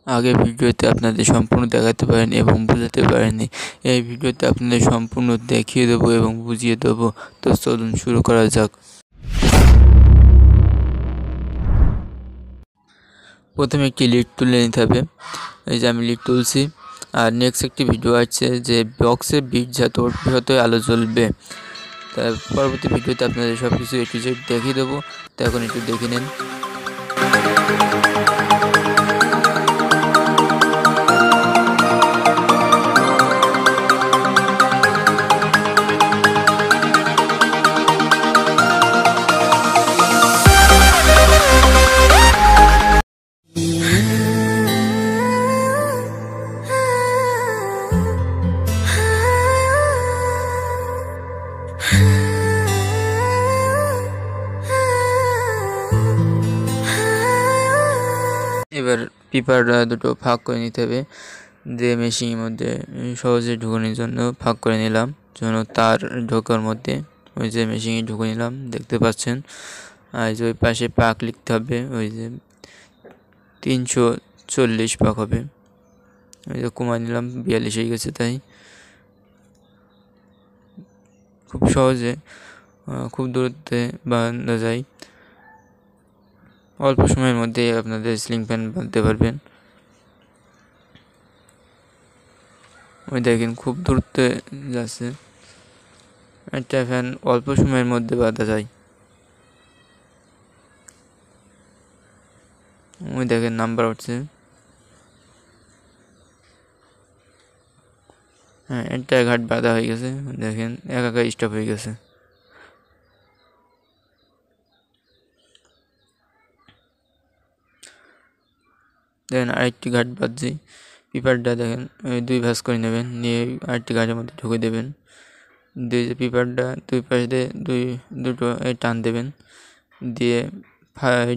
আগের ভিডিওতে আপনাদের সম্পূর্ণ দেখাতে পারেনি এবং বোঝাতে পারেনি। এই ভিডিওতে আপনাদের সম্পূর্ণ দেখিয়ে দেবো এবং বুঝিয়ে দেবো। তো চলুন শুরু করা যাক। প্রথমে একটি লিড তুলে নিতে হবে। এই যে আমি লিড তুলছি। আর নেক্সট একটি ভিডিও আছে যে বক্সে বিট যতই আলো জ্বলবে। তার পরবর্তী ভিডিওতে আপনাদের সব কিছু একটু দেখিয়ে দেবো। তো এখন একটু দেখে নিন। এবার পিপারটা দুটো ভাগ করে নিতে হবে, যে মেশিনের মধ্যে সহজে ঢুকানোর জন্য ভাগ করে নিলাম, যেন তার ঢোকার মধ্যে ওই যে মেশিনে ঢুকে নিলাম, দেখতে পাচ্ছেন। আর যে ওই পাশে পাক লিখতে হবে, ওই যে 340 পাক হবে। ওই যে কমাই নিলাম, 42 হয়ে গেছে। তাই খুব সহজে খুব দূরত্বে বাঁধা যায়। অল্প সময়ের মধ্যে আপনাদের সিলিং ফ্যান বাঁধতে পারবেন। ওই দেখেন খুব দূরত্বে যাচ্ছে। একটা ফ্যান অল্প সময়ের মধ্যে বাঁধা যায়। ওই দেখেন নাম্বার উঠছে। হ্যাঁ, একটা ঘাট বাঁধা হয়ে গেছে। দেখেন একা স্টপ হয়ে গেছে। দেখেন আরেকটি ঘাট বাঁধছি। পিপারটা দেখেন ওই 2 ভাঁজ করে নেবেন, নিয়ে আরেকটি ঘাটের মধ্যে ঢুকে দেবেন। দিয়ে যে পিপারটা 2 পাশ দিয়ে দুটো টান দেবেন, দিয়ে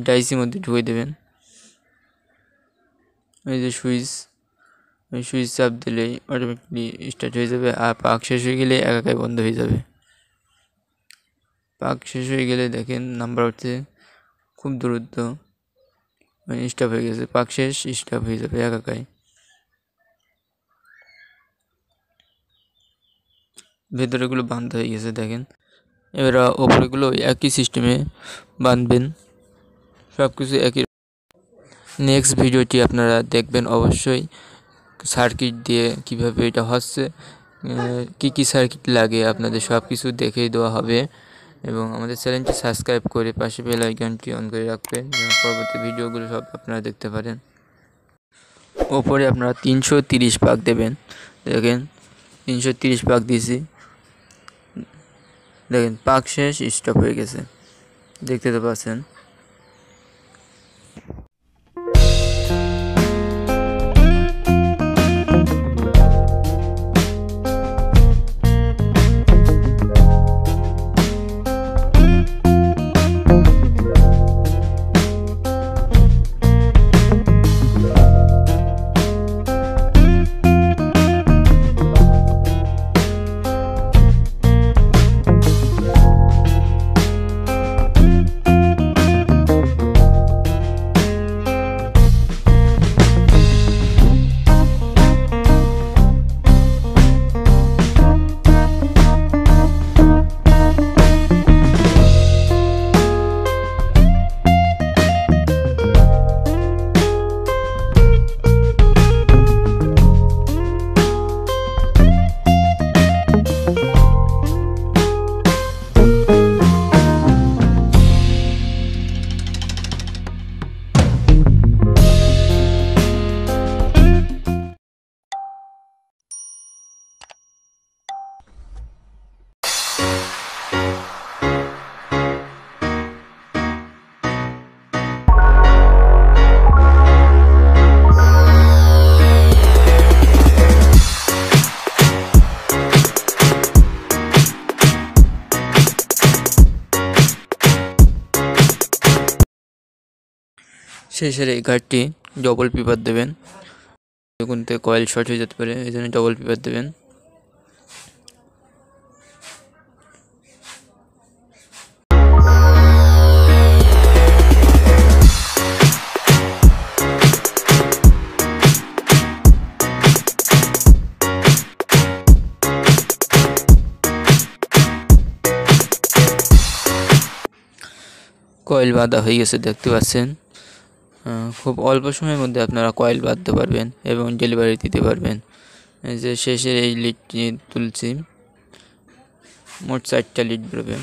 ডাইসির মধ্যে ঢুকে দেবেন। ওই যে ওই সুইচ চাপ দিলেই অটোমেটিকলি স্টার্ট হয়ে যাবে। আর পাক শেষ হয়ে গেলে একাই বন্ধ হয়ে যাবে। পাক শেষ হয়ে গেলে দেখেন নাম্বার হচ্ছে খুব দ্রুত স্টপ হয়ে গেছে। পাক শেষ, স্টপ হয়ে যাবে একাই। ভেতরেগুলো বাঁধা হয়ে গেছে দেখেন। এবার ওপরেগুলো একই সিস্টেমে বাঁধবেন, সব কিছু একই। নেক্সট ভিডিওটি আপনারা দেখবেন অবশ্যই। সার্কিট দিয়ে কিভাবে এটা হচ্ছে, কি সার্কিট লাগে আপনাদের সব কিছু দেখিয়ে দেওয়া হবে। এবং আমাদের চ্যানেলটি সাবস্ক্রাইব করে পাশে বেল আইকনটি অন করে রাখবেন, যেন পরবর্তী ভিডিওগুলো সব আপনারা দেখতে পারেন। ওপরে আপনারা 330 পাক দেবেন। দেখেন 330 পাক দিয়েছি। দেখেন পাক শেষ, স্টপ হয়ে গেছে, দেখতে তো পাচ্ছেন। শেষের এই গার্ডটি ডবল পেপার দেবেন, যখন কয়েল শর্ট হয়ে যেতে পারে, এই জন্য ডবল পেপার দেবেন। কয়েল বাঁধা হয়ে গেছে দেখতে পাচ্ছেন। খুব অল্প সময়ের মধ্যে আপনারা কয়েল বাঁধতে পারবেন এবং ডেলিভারি দিতে পারবেন। এই যে শেষে এই লিডটি তুলছি, মোট 4টা লিড বেরোবে।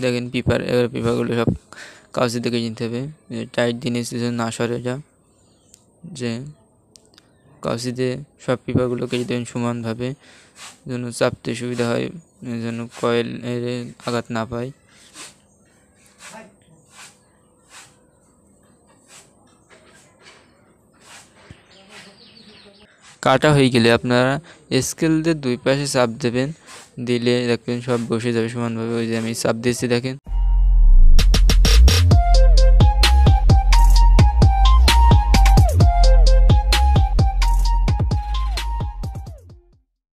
দেখেন পিপার, এবার পিপাগুলো সব কাছে থেকে নিতে হবে, টাইট জিনিস না সরে যা, যে কাছে দিয়ে সব পিপাগুলো কেটে দেবেন সমানভাবে, যেন চাপতে সুবিধা হয়, যেন কয়েল আঘাত না পায়। কাটা হয়ে গেলে আপনারা স্কেল দিয়ে 2 পাশে চাপ দেবেন, দিলে দেখবেন সব বসে যাবে সমানভাবে। ওই যে আমি চাপ দিয়েছি দেখেন।